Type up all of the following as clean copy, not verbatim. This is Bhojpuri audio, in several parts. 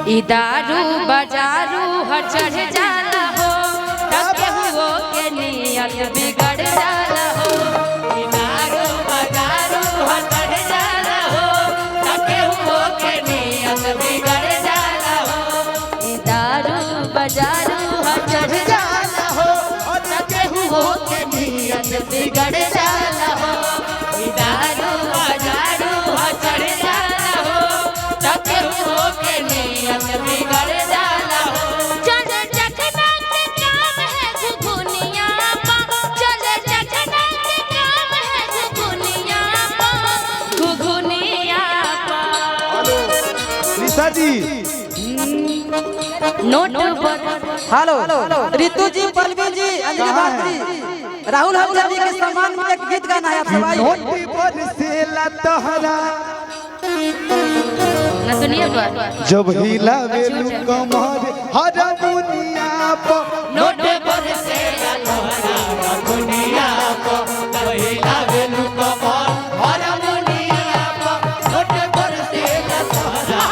दारू बाजारू हर चढ़ जाला हो, टके हुओ के नियत बिगड़ जाला हो। दारू बाजारू हर चढ़ जाला हो, टके हुओ के नियत बिगड़ जाला हो। दारू बाजारू हर चढ़ जाला हो, टके हुओ के नियत बिगड़ जाला हो। दारू बाजारू हर चढ़ जाला हो, टके हुओ के नियत बिगड़ जाला हो। चले चखना के काम है घुघुनिया पा, चले चखना के काम है घुघुनिया पा, घुघुनिया पा। निशा जी नोट पर हेलो रितु जी, पल्लवी जी, अंजलि भास्त्री, राहुल हवला जी के सम्मान में एक गीत गाना है आप सब आइए। नोटी पर से लतहरा ना सुनिए पर जब हिला वेलू कमर हर दुनिया पर। नोट पर से लतहरा दुनिया पर, जब हिला वेलू कमर हर दुनिया पर। नोट पर से लतहरा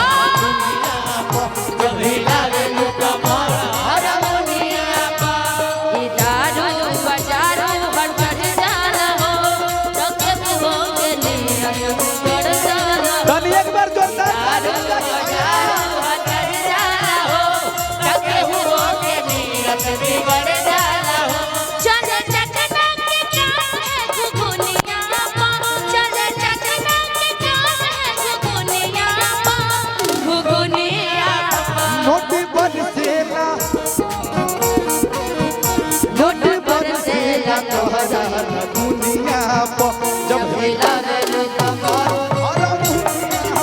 दुनिया पर, जब हिला वेलू कमर हर दुनिया पर। ये दारू बाजारू हर चढ़ जाला हो, टके हुओ के नियत बिगड़ जाला हो। तनी एक बार जोरदार दारू बाजारू हर चढ़ जाला हो, टके हुओ के नियत बिगड़ जाला हो। चले चखना के काम है घुघुनिया पा, चले चखना के काम है घुघुनिया पा, घुघुनिया पा। नोटी पर से ला नोट पर से लतहरा दुनिया पर जब हिला वेलू कमर। हर दुनिया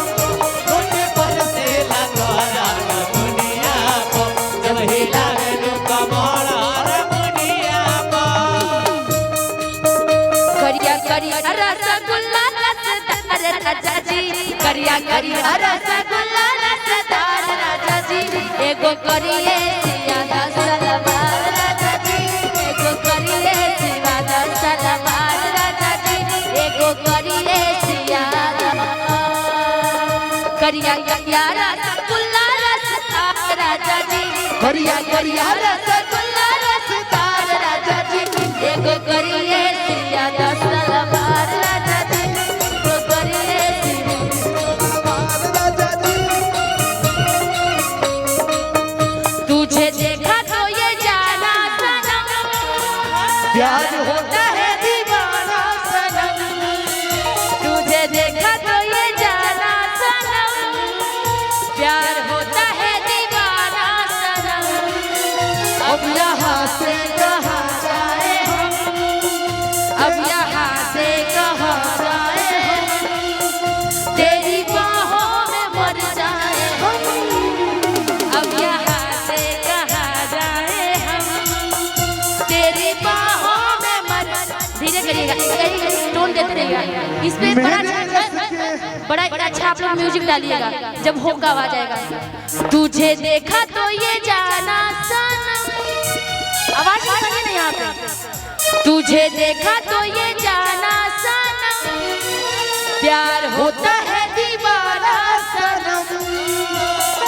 नोट पर से लतहरा दुनिया पर, जब हिला वेलू कमर हर दुनिया पर। करिया करिया रसगुल्ला रसदार राजा जी, करिया करिया रसगुल्ला रसदार राजा जी। एगो करिए सियादा सलवार राजा जी, एगो करिए सियादा सलवार राजा जी, एगो करिए सियादा। करिया करिया रसगुल्ला रसदार राजा जी, करिया करिया रसगुल्ला रसदार राजा जी। एगो करिए सियादा सलवार राजा जी, एगो करिए बाल राजा जी तुझे देखा तो ये जाना सनम, प्यार होता है दीवाना सनम। तुझे देखा तो ये जाना सनम, प्यार होता है दीवाना सनम। अब यहाँ से कहाँ जाए हम, अब यहाँ से कहाँ जाए हम, तेरी बाहों में मर जाए हम। अब यहाँ से कहाँ जाए हम, तेरी बाहों में मर। धीरे करिएगा, टोन देते रहिएगा। इस पे बड़ा अच्छा आप लोग म्यूजिक डालिएगा, जब होगा आवाज आएगा। तुझे देखा तो ये जाना सनम, आवाज समझिए ना यहाँ पे। तुझे देखा तो ये जाना सनम, प्यार होता है दीवाना सनम।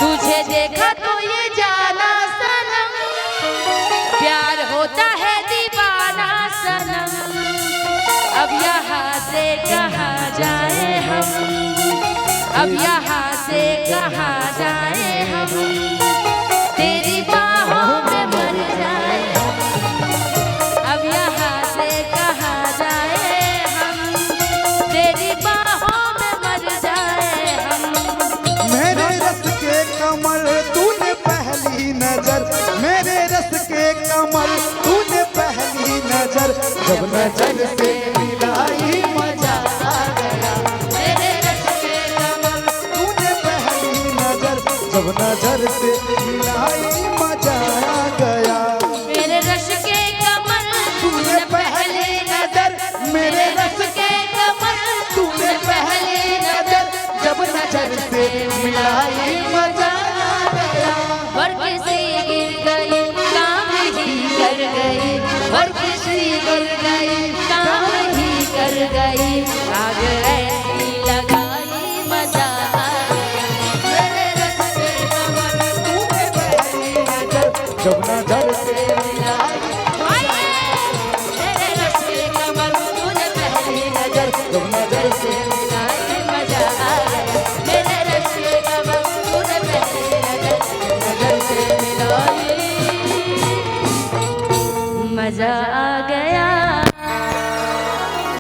तुझे देखा तो ये जाना सनम, प्यार होता है दीवाना सनम। अब यहाँ से कहाँ जाए हम, अब यहाँ से कहाँ जाए हम, तेरी बाहों में मर जाए हम। अब यहाँ से कहाँ जाए हम, तेरी बाहों में मर जाए हम। मेरे रस के कमल तूने पहली नजर, मेरे रस के कमल तूने पहली नजर, जब नजर से मिलाई मजा आ गया, मेरे रस के कमल। तूने पहली नजर, जब नजर से मिलाई मजा आ गया। मेरे रस के कमल तूने पहली नजर, मेरे रस के कमल तूने पहली नजर, जब नजर से मिलाई मजा आ गया। वर्ग से गिर गई काम ही कर गई, वर्ग से गिर गई काम ही कर गई। आग ऐसी लगाई मजा आ गया, मेरे रस के कमल मजा